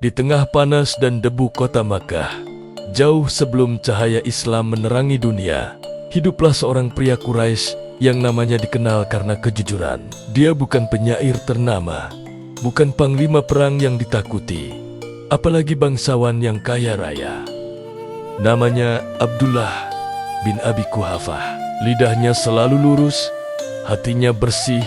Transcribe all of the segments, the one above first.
Di tengah panas dan debu kota Makkah, jauh sebelum cahaya Islam menerangi dunia, hiduplah seorang pria Quraisy yang namanya dikenal karena kejujuran. Dia bukan penyair ternama, bukan panglima perang yang ditakuti, apalagi bangsawan yang kaya raya. Namanya Abdullah bin Abi Quhafah. Lidahnya selalu lurus, hatinya bersih,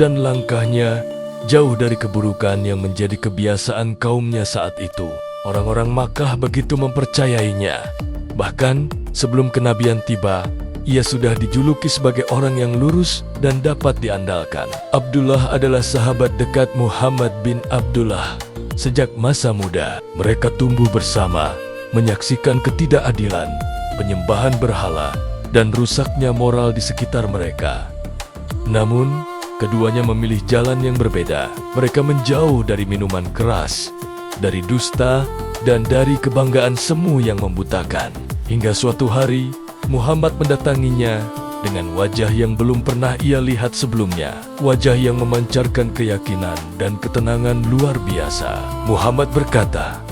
dan langkahnya jauh dari keburukan yang menjadi kebiasaan kaumnya saat itu. Orang-orang Makkah begitu mempercayainya. Bahkan sebelum kenabian tiba, ia sudah dijuluki sebagai orang yang lurus dan dapat diandalkan. Abdullah adalah sahabat dekat Muhammad bin Abdullah. Sejak masa muda, mereka tumbuh bersama, menyaksikan ketidakadilan, penyembahan berhala, dan rusaknya moral di sekitar mereka. Namun, keduanya memilih jalan yang berbeda. Mereka menjauh dari minuman keras, dari dusta, dan dari kebanggaan semu yang membutakan. Hingga suatu hari, Muhammad mendatanginya dengan wajah yang belum pernah ia lihat sebelumnya. Wajah yang memancarkan keyakinan dan ketenangan luar biasa. Muhammad berkata,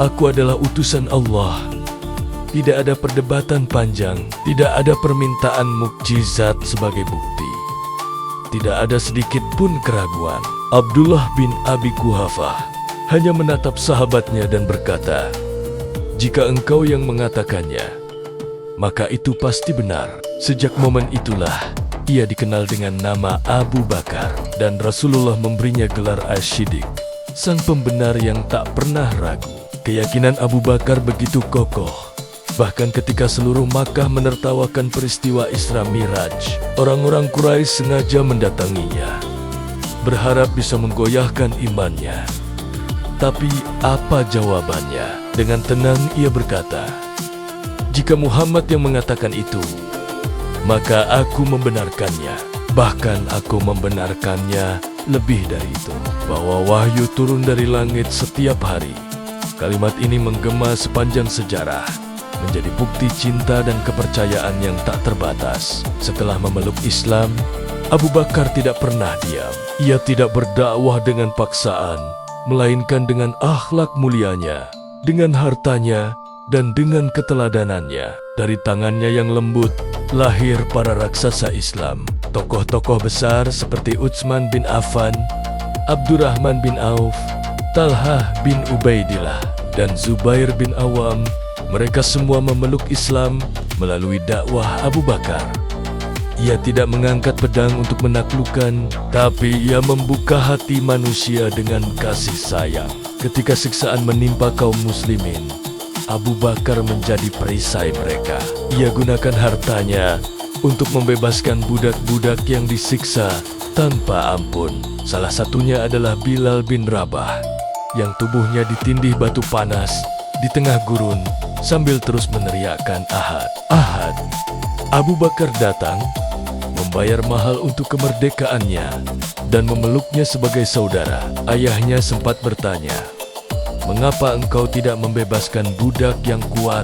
"Aku adalah utusan Allah. Tidak ada perdebatan panjang, tidak ada permintaan mukjizat sebagai bukti. Tidak ada sedikit pun keraguan." Abdullah bin Abi Quhafah hanya menatap sahabatnya dan berkata, "Jika engkau yang mengatakannya, maka itu pasti benar." Sejak momen itulah, ia dikenal dengan nama Abu Bakar, dan Rasulullah memberinya gelar Asy-Syiddiq, sang pembenar yang tak pernah ragu. Keyakinan Abu Bakar begitu kokoh. Bahkan ketika seluruh Makkah menertawakan peristiwa Isra Miraj, orang-orang Quraisy sengaja mendatanginya, berharap bisa menggoyahkan imannya. Tapi apa jawabannya? Dengan tenang ia berkata, "Jika Muhammad yang mengatakan itu, maka aku membenarkannya. Bahkan aku membenarkannya lebih dari itu, bahwa wahyu turun dari langit setiap hari." Kalimat ini menggema sepanjang sejarah, menjadi bukti cinta dan kepercayaan yang tak terbatas. Setelah memeluk Islam, Abu Bakar tidak pernah diam. Ia tidak berdakwah dengan paksaan, melainkan dengan akhlak mulianya, dengan hartanya, dan dengan keteladanannya. Dari tangannya yang lembut, lahir para raksasa Islam. Tokoh-tokoh besar seperti Utsman bin Affan, Abdurrahman bin Auf, Talhah bin Ubaidillah, dan Zubair bin Awam. Mereka semua memeluk Islam melalui dakwah Abu Bakar. Ia tidak mengangkat pedang untuk menaklukkan, tapi ia membuka hati manusia dengan kasih sayang. Ketika siksaan menimpa kaum muslimin, Abu Bakar menjadi perisai mereka. Ia gunakan hartanya untuk membebaskan budak-budak yang disiksa tanpa ampun. Salah satunya adalah Bilal bin Rabah, yang tubuhnya ditindih batu panas di tengah gurun sambil terus meneriakkan "Ahad, Ahad." Abu Bakar datang, membayar mahal untuk kemerdekaannya, dan memeluknya sebagai saudara. Ayahnya sempat bertanya, "Mengapa engkau tidak membebaskan budak yang kuat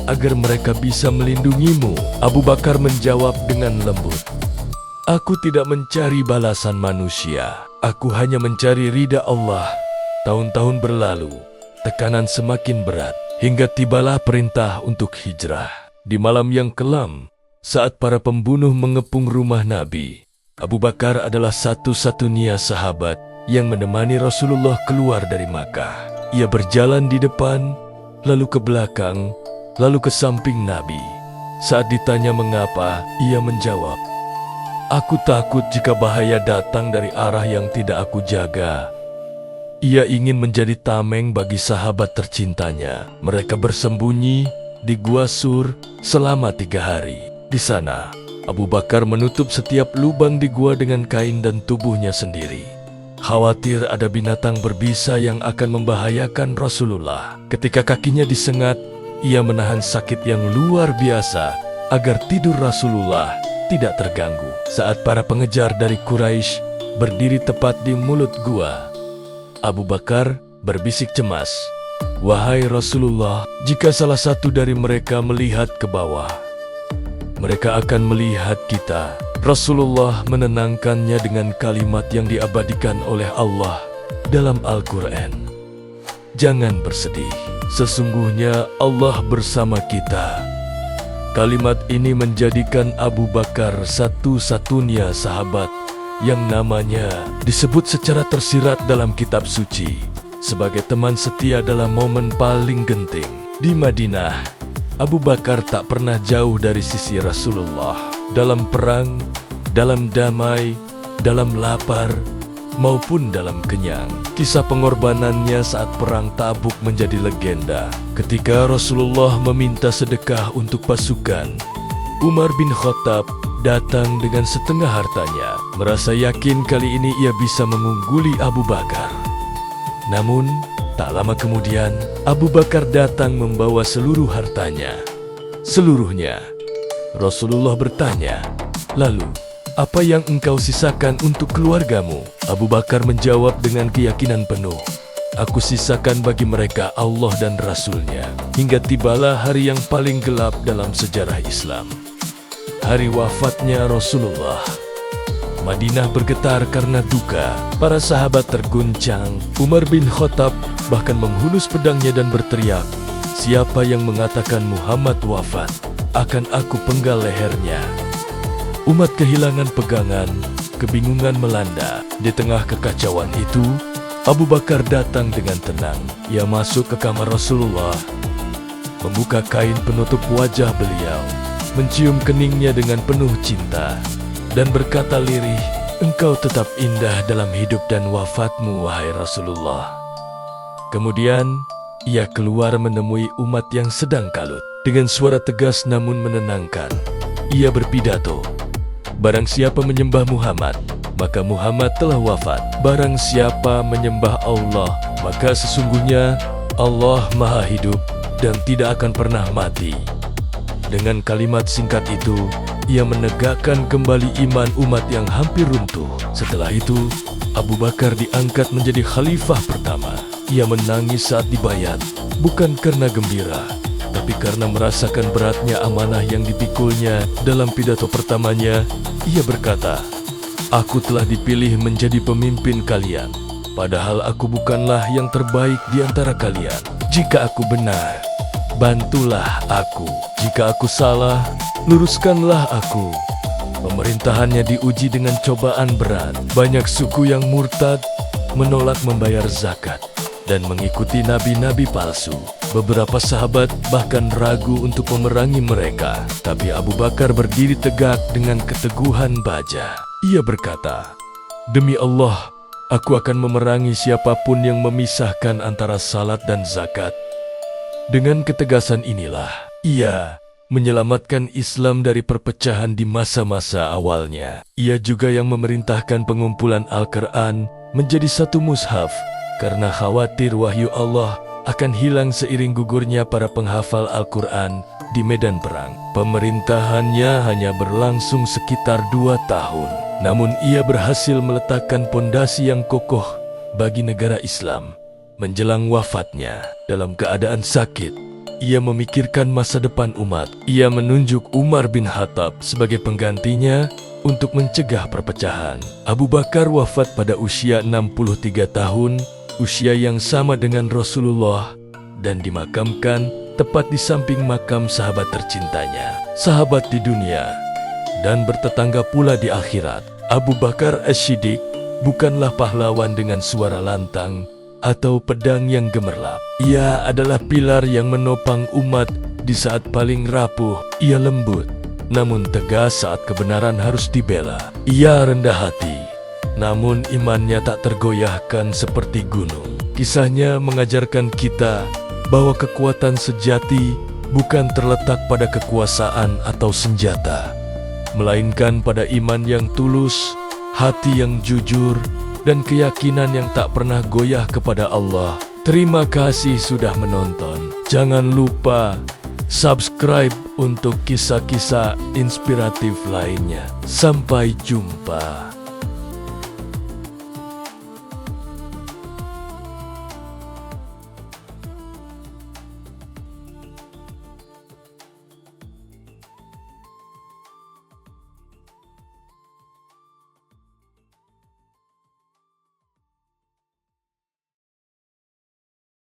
agar mereka bisa melindungimu?" Abu Bakar menjawab dengan lembut, "Aku tidak mencari balasan manusia. Aku hanya mencari ridha Allah." Tahun-tahun berlalu, tekanan semakin berat, hingga tibalah perintah untuk hijrah. Di malam yang kelam, saat para pembunuh mengepung rumah Nabi, Abu Bakar adalah satu-satunya sahabat yang menemani Rasulullah keluar dari Makkah. Ia berjalan di depan, lalu ke belakang, lalu ke samping Nabi. Saat ditanya mengapa, ia menjawab, "Aku takut jika bahaya datang dari arah yang tidak aku jaga." Ia ingin menjadi tameng bagi sahabat tercintanya. Mereka bersembunyi di Gua Sur selama 3 hari. Di sana, Abu Bakar menutup setiap lubang di gua dengan kain dan tubuhnya sendiri. Khawatir ada binatang berbisa yang akan membahayakan Rasulullah. Ketika kakinya disengat, ia menahan sakit yang luar biasa agar tidur Rasulullah tidak terganggu. Saat para pengejar dari Quraisy berdiri tepat di mulut gua, Abu Bakar berbisik cemas, "Wahai Rasulullah, jika salah satu dari mereka melihat ke bawah, mereka akan melihat kita." Rasulullah menenangkannya dengan kalimat yang diabadikan oleh Allah dalam Al-Quran. jangan bersedih. Sesungguhnya Allah bersama kita." Kalimat ini menjadikan Abu Bakar satu-satunya sahabat yang namanya disebut secara tersirat dalam kitab suci sebagai teman setia dalam momen paling genting. Di Madinah, Abu Bakar tak pernah jauh dari sisi Rasulullah dalam perang, dalam damai, dalam lapar, maupun dalam kenyang. Kisah pengorbanannya saat perang Tabuk menjadi legenda. Ketika Rasulullah meminta sedekah untuk pasukan, Umar bin Khattab datang dengan setengah hartanya, merasa yakin kali ini ia bisa mengungguli Abu Bakar. Namun, tak lama kemudian, Abu Bakar datang membawa seluruh hartanya. Seluruhnya. Rasulullah bertanya, "Lalu, apa yang engkau sisakan untuk keluargamu?" Abu Bakar menjawab dengan keyakinan penuh, "Aku sisakan bagi mereka Allah dan Rasul-Nya." Hingga tibalah hari yang paling gelap dalam sejarah Islam. Hari wafatnya Rasulullah. Madinah bergetar karena duka. Para sahabat terguncang. Umar bin Khattab bahkan menghunus pedangnya dan berteriak, "Siapa yang mengatakan Muhammad wafat, akan aku penggal lehernya." Umat kehilangan pegangan, kebingungan melanda. Di tengah kekacauan itu, Abu Bakar datang dengan tenang. Ia masuk ke kamar Rasulullah, membuka kain penutup wajah beliau, mencium keningnya dengan penuh cinta, dan berkata lirih, "Engkau tetap indah dalam hidup dan wafatmu, wahai Rasulullah." Kemudian, ia keluar menemui umat yang sedang kalut. Dengan suara tegas namun menenangkan, ia berpidato, "Barang siapa menyembah Muhammad, maka Muhammad telah wafat. Barang siapa menyembah Allah, maka sesungguhnya Allah Maha Hidup dan tidak akan pernah mati." Dengan kalimat singkat itu, ia menegakkan kembali iman umat yang hampir runtuh. Setelah itu, Abu Bakar diangkat menjadi khalifah pertama. Ia menangis saat dibayat, bukan karena gembira, tapi karena merasakan beratnya amanah yang dipikulnya. Dalam pidato pertamanya, ia berkata, "Aku telah dipilih menjadi pemimpin kalian, padahal aku bukanlah yang terbaik di antara kalian. Jika aku benar, bantulah aku. Jika aku salah, luruskanlah aku." Pemerintahannya diuji dengan cobaan berat. Banyak suku yang murtad, menolak membayar zakat, dan mengikuti nabi-nabi palsu. Beberapa sahabat bahkan ragu untuk memerangi mereka. Tapi Abu Bakar berdiri tegak dengan keteguhan baja. Ia berkata, "Demi Allah, aku akan memerangi siapapun yang memisahkan antara salat dan zakat." Dengan ketegasan inilah, ia menyelamatkan Islam dari perpecahan di masa-masa awalnya. Ia juga yang memerintahkan pengumpulan Al-Quran menjadi satu mushaf, karena khawatir wahyu Allah akan hilang seiring gugurnya para penghafal Al-Quran di medan perang. Pemerintahannya hanya berlangsung sekitar 2 tahun. Namun ia berhasil meletakkan pondasi yang kokoh bagi negara Islam. Menjelang wafatnya, dalam keadaan sakit, ia memikirkan masa depan umat. Ia menunjuk Umar bin Khattab sebagai penggantinya untuk mencegah perpecahan. Abu Bakar wafat pada usia 63 tahun, usia yang sama dengan Rasulullah, dan dimakamkan tepat di samping makam sahabat tercintanya, sahabat di dunia, dan bertetangga pula di akhirat. Abu Bakar As-Siddiq bukanlah pahlawan dengan suara lantang atau pedang yang gemerlap. Ia adalah pilar yang menopang umat di saat paling rapuh. Ia lembut, namun tegas saat kebenaran harus dibela. Ia rendah hati, namun imannya tak tergoyahkan seperti gunung. Kisahnya mengajarkan kita bahwa kekuatan sejati bukan terletak pada kekuasaan atau senjata, melainkan pada iman yang tulus, hati yang jujur, dan keyakinan yang tak pernah goyah kepada Allah. Terima kasih sudah menonton. Jangan lupa subscribe untuk kisah-kisah inspiratif lainnya. Sampai jumpa.